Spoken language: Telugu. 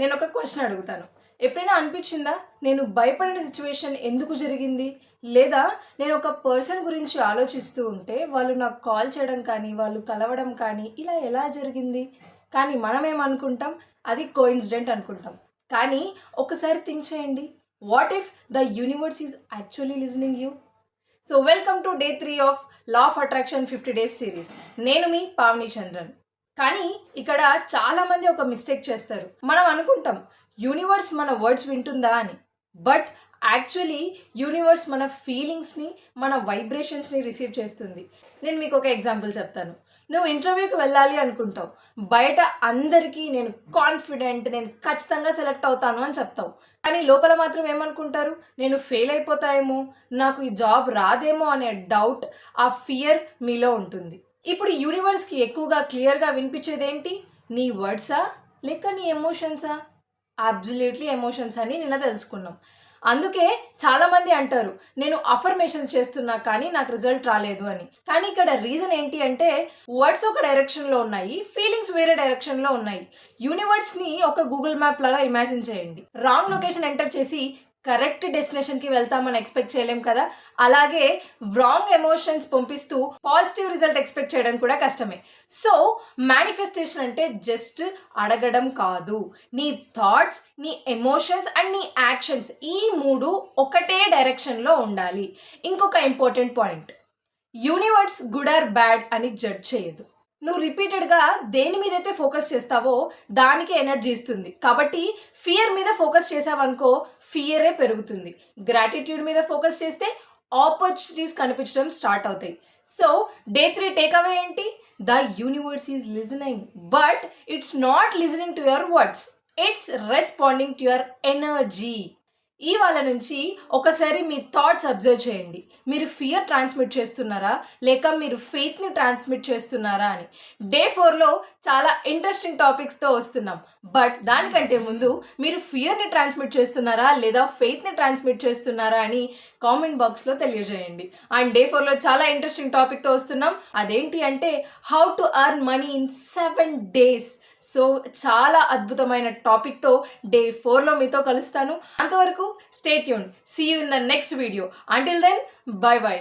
నేను ఒక క్వశ్చన్ అడుగుతాను. ఎప్పుడైనా అనిపించిందా నేను భయపడిన సిచ్యువేషన్ ఎందుకు జరిగింది? లేదా నేను ఒక పర్సన్ గురించి ఆలోచిస్తూ ఉంటే వాళ్ళు నాకు కాల్ చేయడం కానీ, వాళ్ళు కలవడం కానీ ఇలా ఎలా జరిగింది? కానీ మనమేమనుకుంటాం అది కోయిన్సిడెంట్ అనుకుంటాం. కానీ ఒకసారి థింక్ చేయండి. What if the universe is actually listening you? So welcome to day 3 of law of attraction 50 days series. నేను మీ పావని చంద్రన్. కానీ ఇక్కడ చాలామంది ఒక మిస్టేక్ చేస్తారు. మనం అనుకుంటాం యూనివర్స్ మన వర్డ్స్ వింటుందా అని. బట్ యాక్చువల్లీ యూనివర్స్ మన ఫీలింగ్స్ని, మన వైబ్రేషన్స్ని రిసీవ్ చేస్తుంది. నేను మీకు ఒక ఎగ్జాంపుల్ చెప్తాను. నువ్వు ఇంటర్వ్యూకి వెళ్ళాలి అనుకుంటావు. బయట అందరికీ నేను కాన్ఫిడెంట్, నేను ఖచ్చితంగా సెలెక్ట్ అవుతాను అని చెప్తావు. కానీ లోపల మాత్రం ఏమనుకుంటారు? నేను ఫెయిల్ అయిపోతాయేమో, నాకు ఈ జాబ్ రాదేమో అనే డౌట్, ఆ ఫియర్ మీలో ఉంటుంది. ఇప్పుడు యూనివర్స్కి ఎక్కువగా క్లియర్గా వినిపించేది ఏంటి? నీ వర్డ్సా లేక నీ ఎమోషన్సా? అబ్జల్యూట్లీ ఎమోషన్స్ అని నిన్న తెలుసుకున్నాం. అందుకే చాలామంది అంటారు నేను అఫర్మేషన్స్ చేస్తున్నా కానీ నాకు రిజల్ట్ రాలేదు అని. కానీ ఇక్కడ రీజన్ ఏంటి అంటే వర్డ్స్ ఒక డైరెక్షన్లో ఉన్నాయి, ఫీలింగ్స్ వేరే డైరెక్షన్లో ఉన్నాయి. యూనివర్స్ని ఒక గూగుల్ మ్యాప్ లాగా ఇమాజిన్ చేయండి. రాంగ్ లొకేషన్ ఎంటర్ చేసి కరెక్ట్ డెస్టినేషన్కి వెళ్తామని ఎక్స్పెక్ట్ చేయలేం కదా. అలాగే రాంగ్ ఎమోషన్స్ పంపిస్తూ పాజిటివ్ రిజల్ట్ ఎక్స్పెక్ట్ చేయడం కూడా కష్టమే. సో మేనిఫెస్టేషన్ అంటే జస్ట్ అడగడం కాదు. నీ థాట్స్, నీ ఎమోషన్స్ అండ్ నీ యాక్షన్స్ ఈ మూడు ఒకటే డైరెక్షన్లో ఉండాలి. ఇంకొక important point, universe good or bad అని జడ్జ్ చేయదు. నువ్వు రిపీటెడ్గా దేని మీదైతే ఫోకస్ చేస్తావో దానికి ఎనర్జీ ఇస్తుంది. కాబట్టి ఫియర్ మీద ఫోకస్ చేసావనుకో ఫియరే పెరుగుతుంది. గ్రాటిట్యూడ్ మీద ఫోకస్ చేస్తే ఆపర్చునిటీస్ కనిపించడం స్టార్ట్ అవుతాయి. సో డే 3 టేక్అవే ఏంటి? The universe is listening, but it's not listening to your words, it's responding to your energy. ఇవాళ నుంచి ఒకసారి మీ థాట్స్ అబ్జర్వ్ చేయండి. మీరు ఫియర్ ట్రాన్స్మిట్ చేస్తున్నారా లేక మీరు ఫెయిత్ని ట్రాన్స్మిట్ చేస్తున్నారా అని. డే 4లో చాలా ఇంట్రెస్టింగ్ టాపిక్స్తో వస్తున్నాం. బట్ దానికంటే ముందు మీరు ఫియర్ని ట్రాన్స్మిట్ చేస్తున్నారా లేదా ఫెయిత్ని ట్రాన్స్మిట్ చేస్తున్నారా అని కామెంట్ బాక్స్లో తెలియజేయండి. అండ్ డే 4లో చాలా ఇంట్రెస్టింగ్ టాపిక్తో వస్తున్నాం. అదేంటి అంటే how to earn money in 7 days. So చాలా అద్భుతమైన టాపిక్తో డే 4లో మీతో కలుస్తాను. అంతవరకు stay tuned. See you in the next video. Until then, bye by.